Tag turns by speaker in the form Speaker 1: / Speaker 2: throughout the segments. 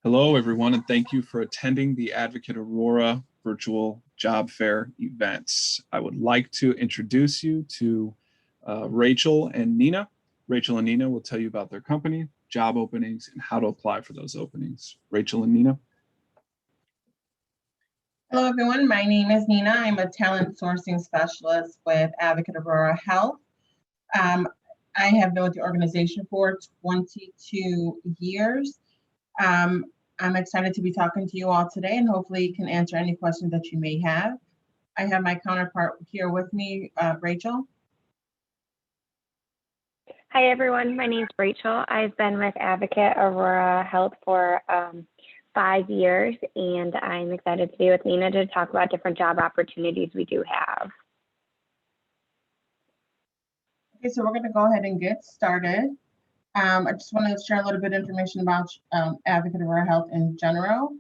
Speaker 1: Hello, everyone, and thank you for attending the Advocate Aurora virtual job fair events. I would like to introduce you to Rachel and Nina. Rachel and Nina will tell you about their company, job openings, and how to apply for those openings. Rachel and Nina.
Speaker 2: Hello, everyone. My name is Nina. I'm a talent sourcing specialist with Advocate Aurora Health. I have been with the organization for 22 years. I'm excited to be talking to you all today and hopefully can answer any questions that you may have. I have my counterpart here with me, Rachel.
Speaker 3: Hi, everyone. My name is Rachel. I've been with Advocate Aurora Health for 5 years, and I'm excited to be with Nina to talk about different job opportunities we do have.
Speaker 2: Okay, so we're going to go ahead and get started. I just want to share a little bit of information about Advocate Aurora Health in general.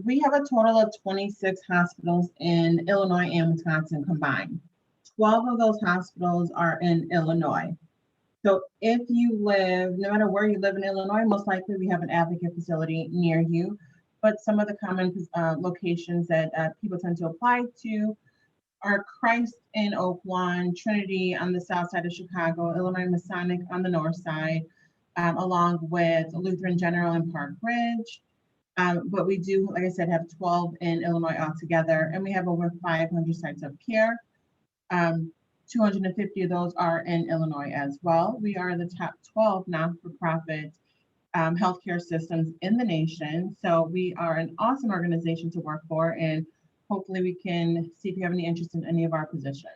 Speaker 2: We have a total of 26 hospitals in Illinois and Wisconsin combined. 12 of those hospitals are in Illinois. So if you live, no matter where you live in Illinois, most likely we have an Advocate facility near you. But some of the common locations that people tend to apply to are Christ in Oak Lawn, Trinity on the south side of Chicago, Illinois Masonic on the north side, along with Lutheran General in Park Ridge. But we do, like I said, have 12 in Illinois altogether, and we have over 500 sites of care. 250 of those are in Illinois as well. We are the top 12 non-for-profit healthcare systems in the nation. So we are an awesome organization to work for, and hopefully we can see if you have any interest in any of our positions.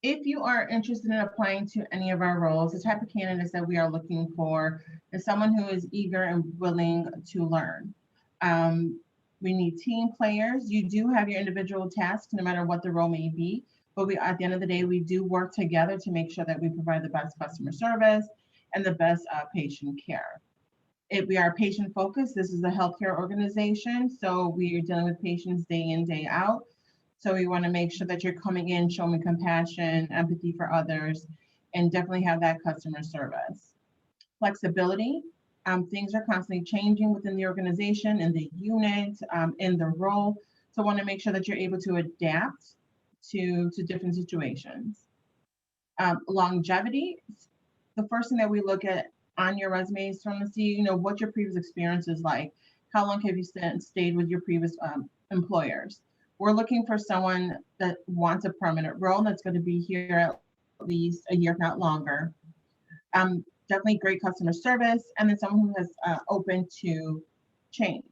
Speaker 2: If you are interested in applying to any of our roles, the type of candidates that we are looking for is someone who is eager and willing to learn. We need team players. You do have your individual tasks, no matter what the role may be, but at the end of the day, we do work together to make sure that we provide the best customer service and the best patient care. If we are patient focused, this is a healthcare organization, so we are dealing with patients day in, day out. So we want to make sure that you're coming in, showing compassion, empathy for others, and definitely have that customer service. Flexibility. Things are constantly changing within the organization, in the unit, in the role. So I want to make sure that you're able to adapt to different situations. Longevity. The first thing that we look at on your resume is trying to see, what your previous experience is like. How long have you stayed with your previous employers? We're looking for someone that wants a permanent role that's going to be here at least a year, if not longer. Definitely great customer service, and then someone who is open to change.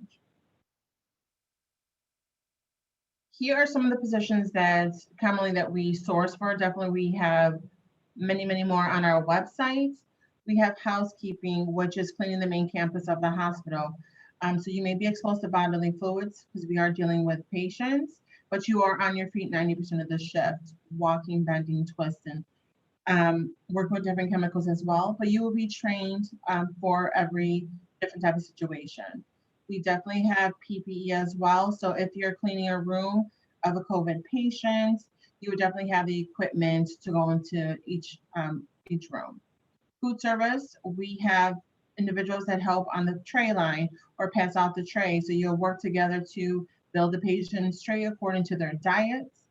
Speaker 2: Here are some of the positions that we source for. Definitely we have many, many more on our website. We have housekeeping, which is cleaning the main campus of the hospital. So you may be exposed to bodily fluids because we are dealing with patients, but you are on your feet 90% of the shift, walking, bending, twisting, working with different chemicals as well, but you will be trained for every different type of situation. We definitely have PPE as well. So if you're cleaning a room of a COVID patient, you would definitely have the equipment to go into each room. Food service, we have individuals that help on the tray line or pass out the tray. So you'll work together to build the patient's tray according to their diets.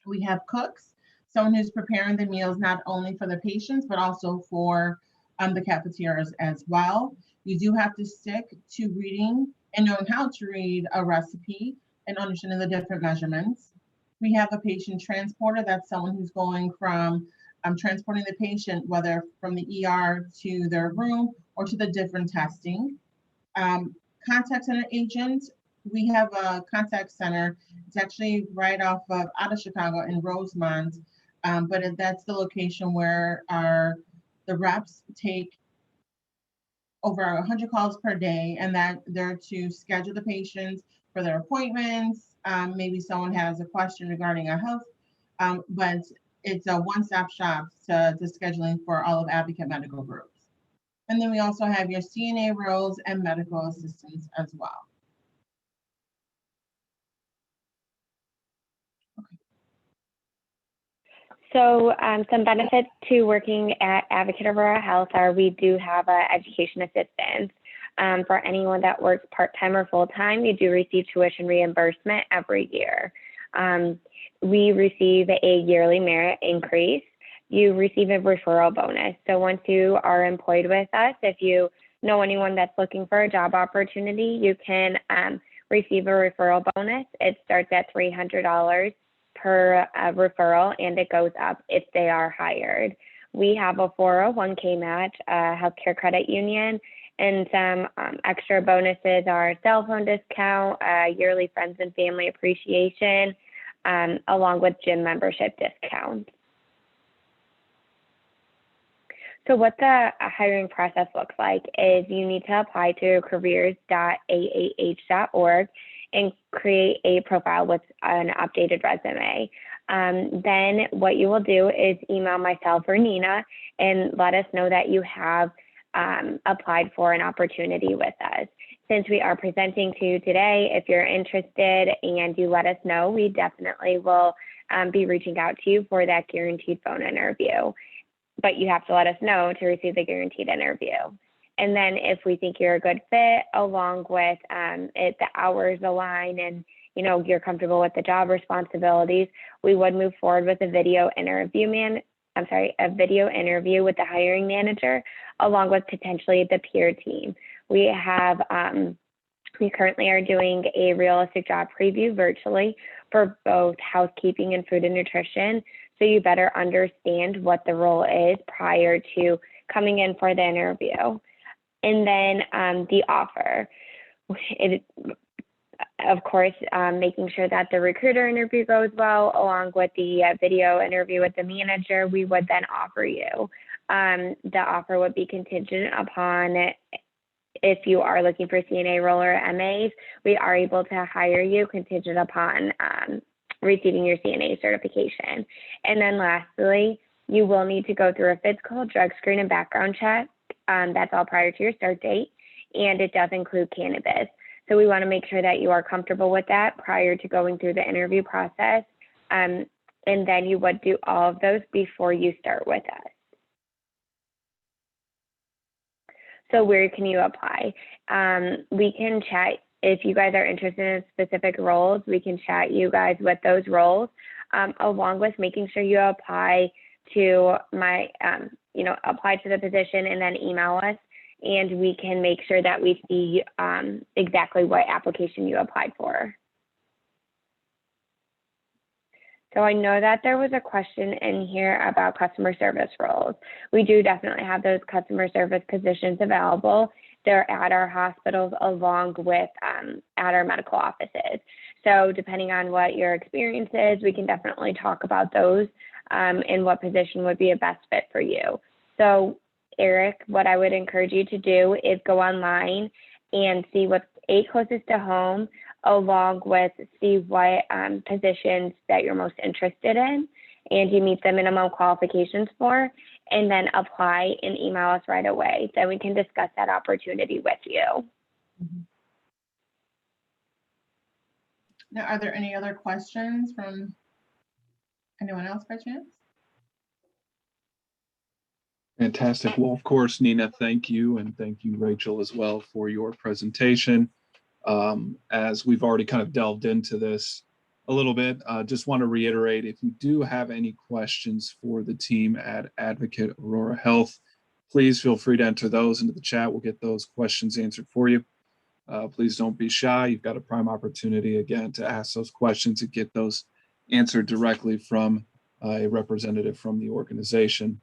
Speaker 2: We have cooks, someone who's preparing the meals not only for the patients, but also for the cafeterias as well. You do have to stick to reading and knowing how to read a recipe and understanding the different measurements. We have a patient transporter. That's someone who's going from transporting the patient, whether from the ER to their room or to the different testing. Contact center agent, we have a contact center. It's actually right out of Chicago in Rosemont, but that's the location where the reps take over 100 calls per day, and that they're to schedule the patients for their appointments. Maybe someone has a question regarding a health, but it's a one-stop shop to scheduling for all of Advocate medical groups. And then we also have your CNA roles and medical assistants as well.
Speaker 3: So some benefits to working at Advocate Aurora Health are we do have education assistance. For anyone that works part-time or full-time, you do receive tuition reimbursement every year. We receive a yearly merit increase. You receive a referral bonus. So once you are employed with us, if you know anyone that's looking for a job opportunity, you can receive a referral bonus. It starts at $300 per referral, and it goes up if they are hired. We have a 401k match, a healthcare credit union, and some extra bonuses are cell phone discount, yearly friends and family appreciation, along with gym membership discounts. So what the hiring process looks like is you need to apply to careers.aah.org and create a profile with an updated resume. Then what you will do is email myself or Nina and let us know that you have applied for an opportunity with us. Since we are presenting to you today, if you're interested and you let us know, we definitely will be reaching out to you for that guaranteed phone interview. But you have to let us know to receive the guaranteed interview. And then if we think you're a good fit, along with the hours align and you're comfortable with the job responsibilities, we would move forward with a video interview with the hiring manager, along with potentially the peer team. We currently are doing a realistic job preview virtually for both housekeeping and food and nutrition. So you better understand what the role is prior to coming in for the interview. And then the offer, of course, making sure that the recruiter interview goes well, along with the video interview with the manager, we would then offer you. The offer would be contingent upon if you are looking for CNA role or MAs, we are able to hire you contingent upon receiving your CNA certification. And then lastly, you will need to go through a physical, drug screen, and background check. That's all prior to your start date, and it does include cannabis. So we want to make sure that you are comfortable with that prior to going through the interview process. And then you would do all of those before you start with us. So where can you apply? We can chat. If you guys are interested in specific roles, we can chat you guys with those roles, along with making sure you apply to apply to the position and then email us, and we can make sure that we see exactly what application you applied for. So I know that there was a question in here about customer service roles. We do definitely have those customer service positions available. They're at our hospitals along with at our medical offices. So depending on what your experience is, we can definitely talk about those and what position would be a best fit for you. So Eric, what I would encourage you to do is go online and see what's closest to home, along with see what positions that you're most interested in, and you meet the minimum qualifications for, and then apply and email us right away. Then we can discuss that opportunity with you.
Speaker 2: Mm-hmm. Now, are there any other questions from anyone else by chance?
Speaker 1: Fantastic. Well, of course, Nina, thank you. And thank you, Rachel, as well for your presentation. As we've already kind of delved into this a little bit, just want to reiterate, if you do have any questions for the team at Advocate Aurora Health, please feel free to enter those into the chat. We'll get those questions answered for you. Please don't be shy. You've got a prime opportunity, again, to ask those questions and get those answered directly from a representative from the organization.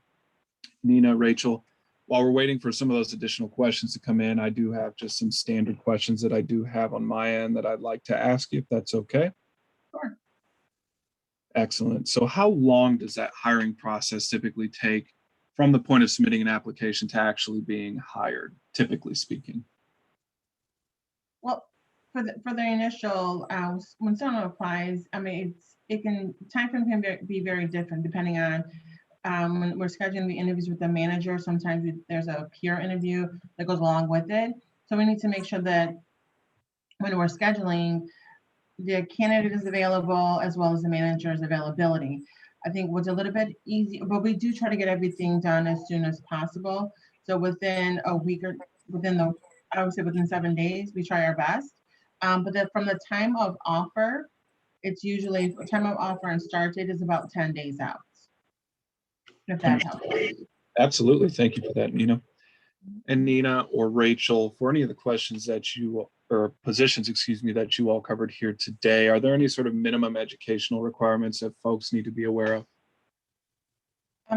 Speaker 1: Nina, Rachel, while we're waiting for some of those additional questions to come in, I do have just some standard questions that I do have on my end that I'd like to ask you, if that's okay.
Speaker 2: Sure.
Speaker 1: Excellent. So how long does that hiring process typically take from the point of submitting an application to actually being hired, typically speaking?
Speaker 2: Well, for the initial, when someone applies, I mean, time frame can be very different depending on when we're scheduling the interviews with the manager. Sometimes there's a peer interview that goes along with it. So we need to make sure that when we're scheduling, the candidate is available as well as the manager's availability. I think was a little bit easy, but we do try to get everything done as soon as possible. So within a week or I would say within 7 days, we try our best. But then from the time of offer, it's usually time of offer and start date is about 10 days out, if that helps.
Speaker 1: Absolutely. Thank you for that, Nina. And Nina or Rachel, for any of the questions that you, or positions, excuse me, that you all covered here today, are there any sort of minimum educational requirements that folks need to be aware of?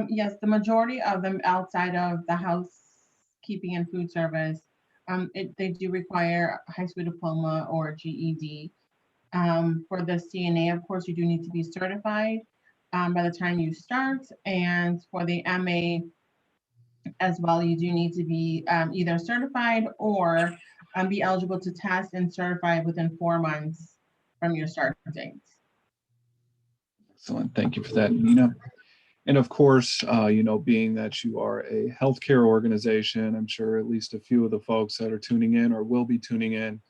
Speaker 2: Yes, the majority of them outside of the housekeeping and food service, they do require a high school diploma or GED. For the CNA, of course, you do need to be certified by the time you start. And for the MA as well, you do need to be either certified or be eligible to test and certify within 4 months from your start date.
Speaker 1: Excellent. Thank you for that, Nina. And of course, being that you are a healthcare organization, I'm sure at least a few of the folks that are tuning in or will be tuning in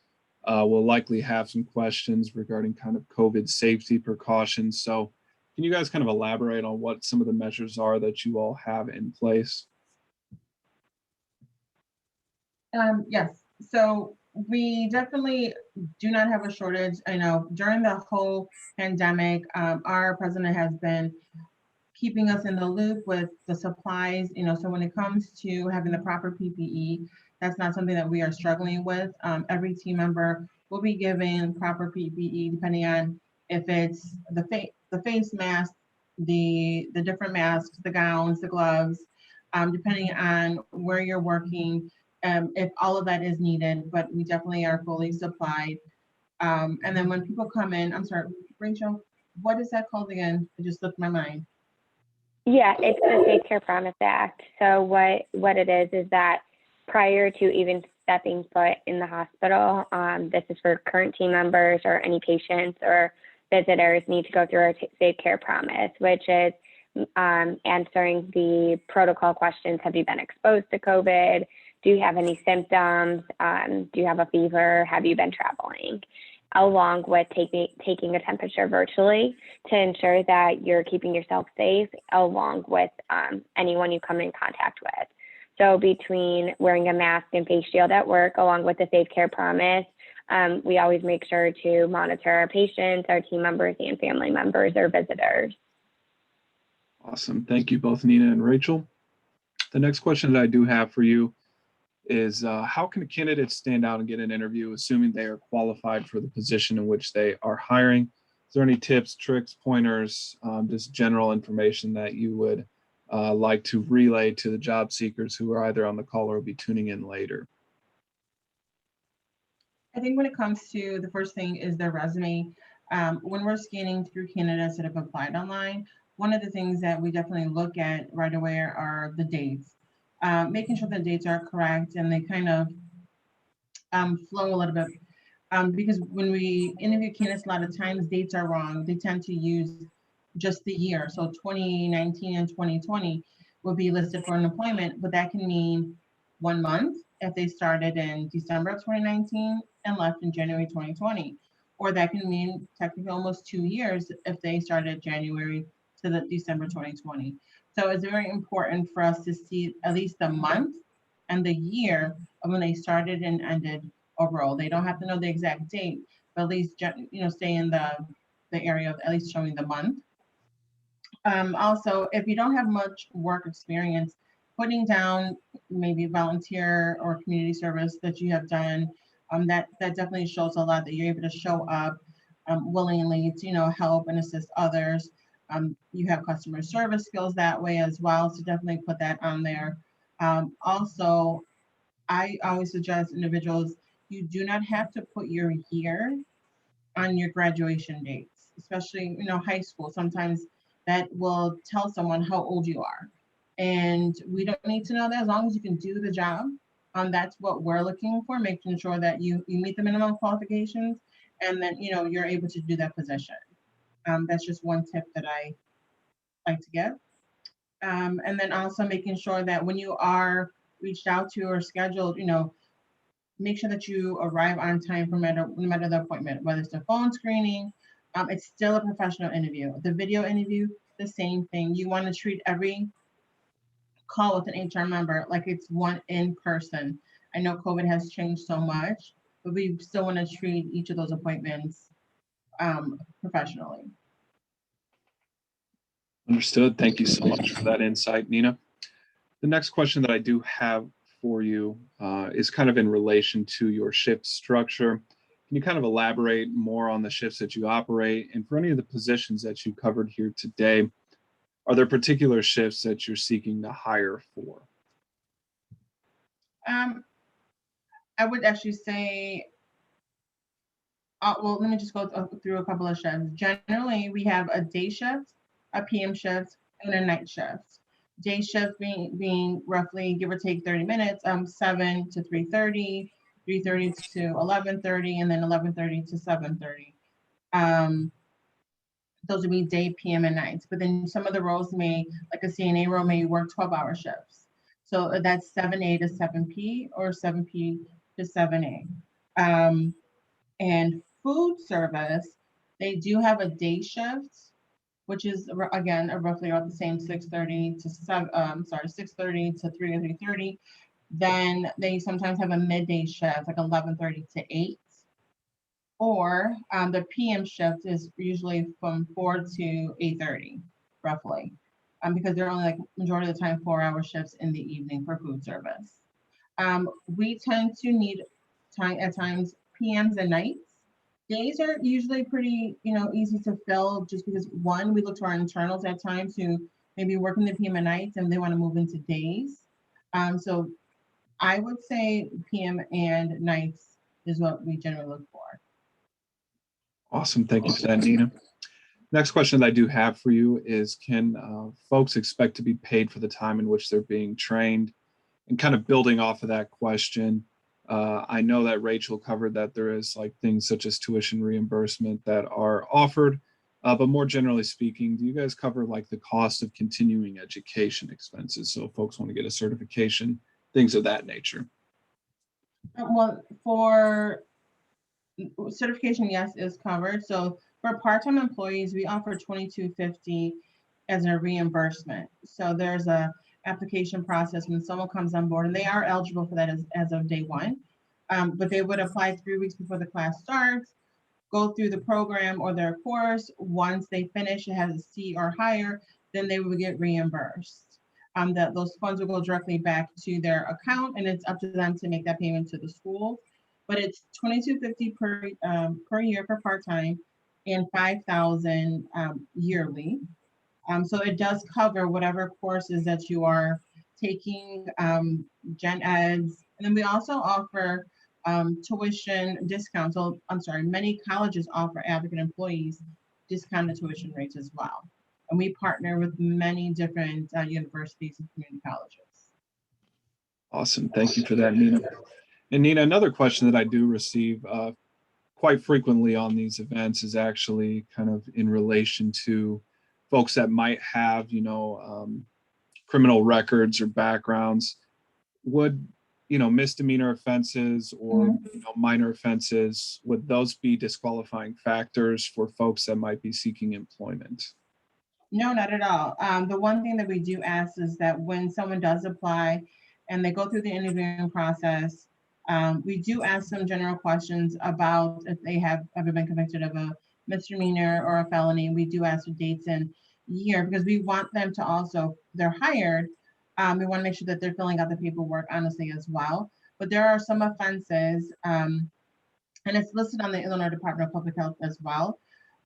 Speaker 1: will likely have some questions regarding kind of COVID safety precautions. So can you guys kind of elaborate on what some of the measures are that you all have in place?
Speaker 2: Yes, so we definitely do not have a shortage. I know during the whole pandemic, our president has been keeping us in the loop with the supplies, so when it comes to having the proper PPE, that's not something that we are struggling with. Every team member will be given proper PPE depending on if it's the face mask, the different masks, the gowns, the gloves, depending on where you're working, if all of that is needed, but we definitely are fully supplied. And then when people come in, I'm sorry, Rachel, what is that called again? It just slipped my mind.
Speaker 3: Yeah, it's the Safe Care Promise Act. So what it is that prior to even stepping foot in the hospital, this is for current team members or any patients or visitors need to go through our Safe Care Promise, which is answering the protocol questions. Have you been exposed to COVID? Do you have any symptoms? Do you have a fever? Have you been traveling? Along with taking a temperature virtually to ensure that you're keeping yourself safe, along with anyone you come in contact with. So between wearing a mask and face shield at work, along with the Safe Care Promise, we always make sure to monitor our patients, our team members, and family members or visitors.
Speaker 1: Awesome. Thank you both, Nina and Rachel. The next question that I do have for you is how can candidates stand out and get an interview, assuming they are qualified for the position in which they are hiring? Is there any tips, tricks, pointers, just general information that you would like to relay to the job seekers who are either on the call or will be tuning in later?
Speaker 2: I think when it comes to the first thing is their resume. When we're scanning through candidates that have applied online, one of the things that we definitely look at right away are the dates. Making sure the dates are correct and they kind of flow a little bit. Because when we interview candidates, a lot of times dates are wrong. They tend to use just the year. So 2019 and 2020 will be listed for an employment, but that can mean 1 month if they started in December of 2019 and left in January 2020. Or that can mean technically almost 2 years if they started January to the December 2020. So it's very important for us to see at least the month and the year of when they started and ended overall. They don't have to know the exact date, but at least stay in the area of at least showing the month. Also, if you don't have much work experience, putting down maybe volunteer or community service that you have done, that definitely shows a lot that you're able to show up willingly to help and assist others. You have customer service skills that way as well, so definitely put that on there. Also, I always suggest individuals, you do not have to put your year on your graduation dates, especially high school. Sometimes that will tell someone how old you are, and we don't need to know that. As long as you can do the job, that's what we're looking for, making sure that you meet the minimum qualifications, and then you're able to do that position. That's just one tip that I like to give. And then also making sure that when you are reached out to or scheduled, make sure that you arrive on time no matter the appointment, whether it's a phone screening, it's still a professional interview. The video interview the same thing. You want to treat every call with an HR member like it's one in person. I know COVID has changed so much, but we still want to treat each of those appointments professionally.
Speaker 1: Understood. Thank you so much for that insight, Nina. The next question that I do have for you is kind of in relation to your shift structure. Can you kind of elaborate more on the shifts that you operate? And for any of the positions that you covered here today, are there particular shifts that you're seeking to hire for?
Speaker 2: I would actually say, well, let me just go through a couple of shifts. Generally, we have a day shift, a PM shift, and a night shift. Day shift being roughly, give or take 30 minutes, 7 to 3:30, 3:30 to 11:30, and then 11:30 to 7:30. Those would be day, PM, and nights. But then some of the roles like a CNA role may work 12-hour shifts. So that's 7A to 7P or 7P to 7A. And food service, they do have a day shift, which is again roughly around the same 6:30 to 6:30 to 3 or 3:30. Then they sometimes have a midday shift, like 11:30 to 8. Or the PM shift is usually from 4 to 8:30, roughly, because they're only like majority of the time 4-hour shifts in the evening for food service. We tend to need time at times PMs and nights. Days are usually pretty, easy to fill just because one, we look to our internals at times who maybe work in the PM and nights and they want to move into days. So I would say PM and nights is what we generally look for.
Speaker 1: Awesome. Thank you for that, Nina. Next question that I do have for you is, can folks expect to be paid for the time in which they're being trained? And kind of building off of that question, I know that Rachel covered that there is like things such as tuition reimbursement that are offered, but more generally speaking, do you guys cover like the cost of continuing education expenses? So if folks want to get a certification, things of that nature.
Speaker 2: Well, for certification, yes, is covered. So for part-time employees, we offer $22.50 as a reimbursement. So there's a application process when someone comes on board, and they are eligible for that as of day one. But they would apply 3 weeks before the class starts, go through the program or their course. Once they finish, it has a C or higher, then they would get reimbursed. That those funds will go directly back to their account, and it's up to them to make that payment to the school. But it's $22.50 per year for part-time and $5,000 yearly. So it does cover whatever courses that you are taking, gen eds. And then we also offer tuition discounts. So I'm sorry, many colleges offer advocate employees discounted tuition rates as well. And we partner with many different universities and community colleges.
Speaker 1: Awesome. Thank you for that, Nina. And Nina, another question that I do receive quite frequently on these events is actually kind of in relation to folks that might have, criminal records or backgrounds. Would, misdemeanor offenses or minor offenses, would those be disqualifying factors for folks that might be seeking employment?
Speaker 2: No, not at all. The one thing that we do ask is that when someone does apply and they go through the interviewing process, we do ask them general questions about if they have ever been convicted of a misdemeanor or a felony. We do ask for dates and year because we want them to also, they're hired. We want to make sure that they're filling out the paperwork honestly as well. But there are some offenses, and it's listed on the Illinois Department of Public Health as well,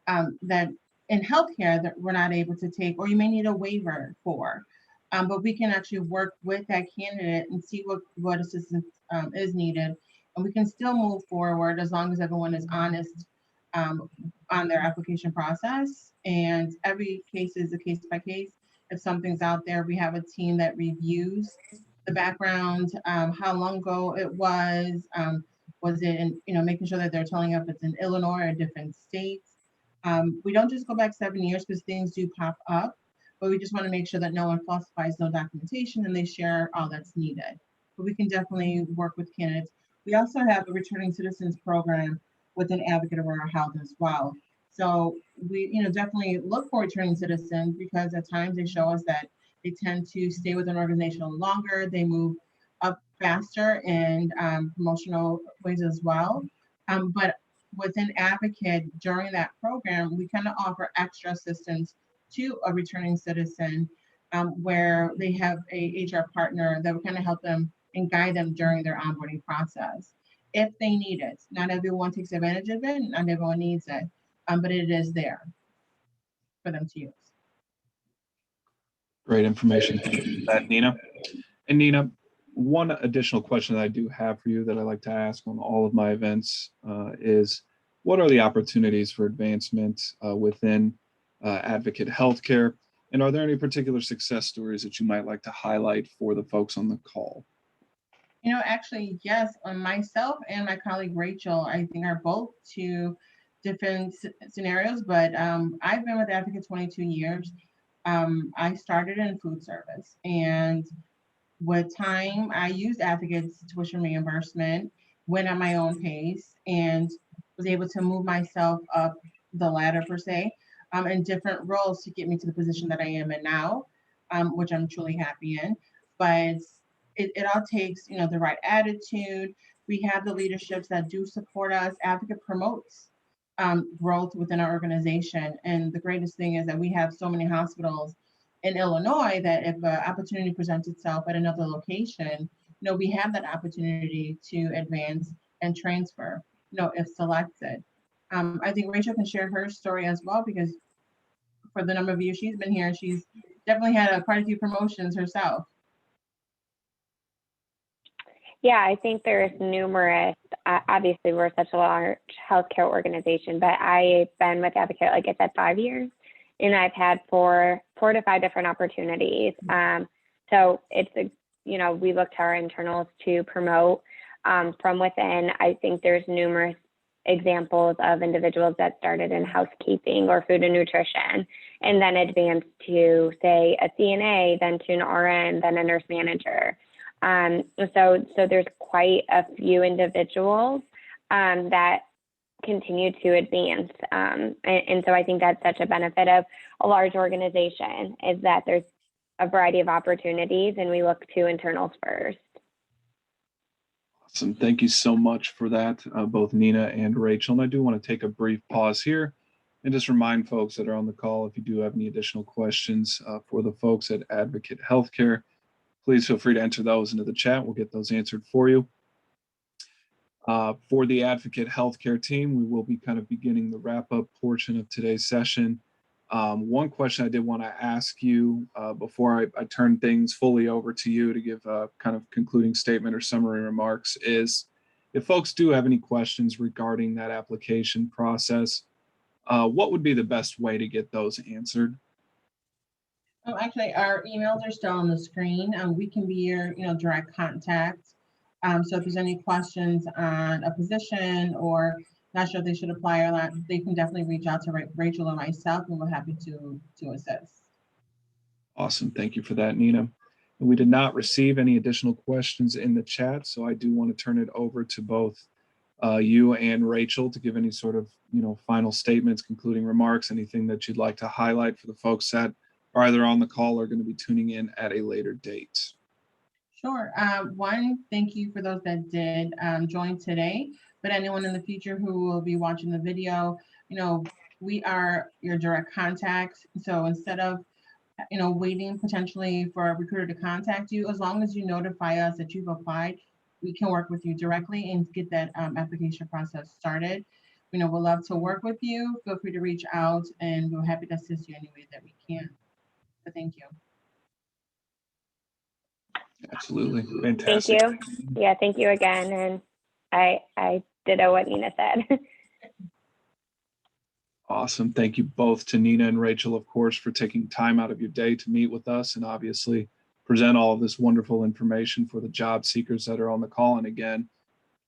Speaker 2: that in healthcare that we're not able to take, or you may need a waiver for. But we can actually work with that candidate and see what assistance is needed. And we can still move forward as long as everyone is honest on their application process. And every case is a case by case. If something's out there, we have a team that reviews the background, how long ago it was it in, making sure that they're telling us if it's in Illinois or different states. We don't just go back 7 years because things do pop up, but we just want to make sure that no one falsifies no documentation and they share all that's needed. But we can definitely work with candidates. We also have a returning citizens program with an advocate of our health as well. So we, definitely look for returning citizens because at times they show us that they tend to stay with an organization longer. They move up faster in promotional ways as well. But within Advocate, during that program, we kind of offer extra assistance to a returning citizen where they have a HR partner that will kind of help them and guide them during their onboarding process if they need it. Not everyone takes advantage of it, not everyone needs it, but it is there for them to use.
Speaker 1: Great information. Thank you for that, Nina. And Nina, one additional question that I do have for you that I like to ask on all of my events is, what are the opportunities for advancement within Advocate Healthcare? And are there any particular success stories that you might like to highlight for the folks on the call?
Speaker 2: Actually, yes, myself and my colleague Rachel, I think are both two different scenarios, but I've been with Advocate 22 years. I started in food service, and with time, I used Advocate's tuition reimbursement, went at my own pace, and was able to move myself up the ladder per se, in different roles to get me to the position that I am in now, which I'm truly happy in. But it all takes, the right attitude. We have the leaderships that do support us. Advocate promotes growth within our organization. And the greatest thing is that we have so many hospitals in Illinois that if an opportunity presents itself at another location, we have that opportunity to advance and transfer, if selected. I think Rachel can share her story as well, because for the number of years she's been here, she's definitely had quite a few promotions herself.
Speaker 3: Yeah, I think there's numerous, obviously we're such a large healthcare organization, but I've been with Advocate, like I said, 5 years, and I've had four to five different opportunities. So it's, we look to our internals to promote from within. I think there's numerous examples of individuals that started in housekeeping or food and nutrition, and then advanced to, say, a CNA, then to an RN, then a nurse manager. So there's quite a few individuals that continue to advance. And so I think that's such a benefit of a large organization, is that there's a variety of opportunities and we look to internals first.
Speaker 1: Awesome. Thank you so much for that, both Nina and Rachel. And I do want to take a brief pause here and just remind folks that are on the call, if you do have any additional questions for the folks at Advocate Healthcare, please feel free to enter those into the chat. We'll get those answered for you. For the Advocate Healthcare team, we will be kind of beginning the wrap-up portion of today's session. One question I did want to ask you before I turn things fully over to you to give a kind of concluding statement or summary remarks is, if folks do have any questions regarding that application process, what would be the best way to get those answered?
Speaker 2: Oh, actually, our emails are still on the screen. We can be your, direct contact. So if there's any questions on a position or not sure if they should apply or not, they can definitely reach out to Rachel or myself, and we're happy to assist.
Speaker 1: Awesome. Thank you for that, Nina. And we did not receive any additional questions in the chat, so I do want to turn it over to both you and Rachel to give any sort of, final statements, concluding remarks, anything that you'd like to highlight for the folks that are either on the call or going to be tuning in at a later date.
Speaker 2: Sure. One, thank you for those that did join today, but anyone in the future who will be watching the video, we are your direct contacts. So instead of, waiting potentially for a recruiter to contact you, as long as you notify us that you've applied, we can work with you directly and get that application process started. We'd love to work with you. Feel free to reach out, and we're happy to assist you any way that we can. So thank you.
Speaker 1: Absolutely. Fantastic.
Speaker 3: Thank you. Yeah, thank you again. And I ditto what Nina said.
Speaker 1: Awesome. Thank you both to Nina and Rachel, of course, for taking time out of your day to meet with us and obviously present all of this wonderful information for the job seekers that are on the call. And again,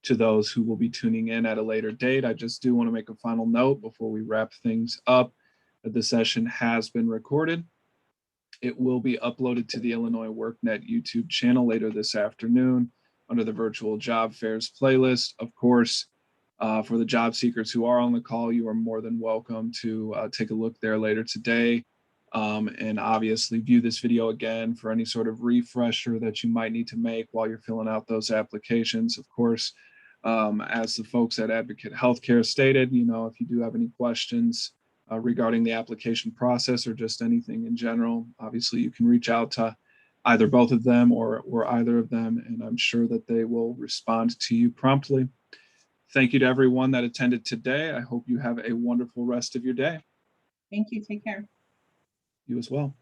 Speaker 1: to those who will be tuning in at a later date, I just do want to make a final note before we wrap things up that the session has been recorded. It will be uploaded to the Illinois workNet YouTube channel later this afternoon under the virtual job fairs playlist. Of course, For the job seekers who are on the call, you are more than welcome to take a look there later today. And obviously view this video again for any sort of refresher that you might need to make while you're filling out those applications. Of course, as the folks at Advocate Healthcare stated, you know, if you do have any questions regarding the application process or just anything in general, obviously you can reach out to either both of them or either of them, and I'm sure that they will respond to you promptly. Thank you to everyone that attended today. I hope you have a wonderful rest of your day.
Speaker 2: Thank you. Take care.
Speaker 1: You as well.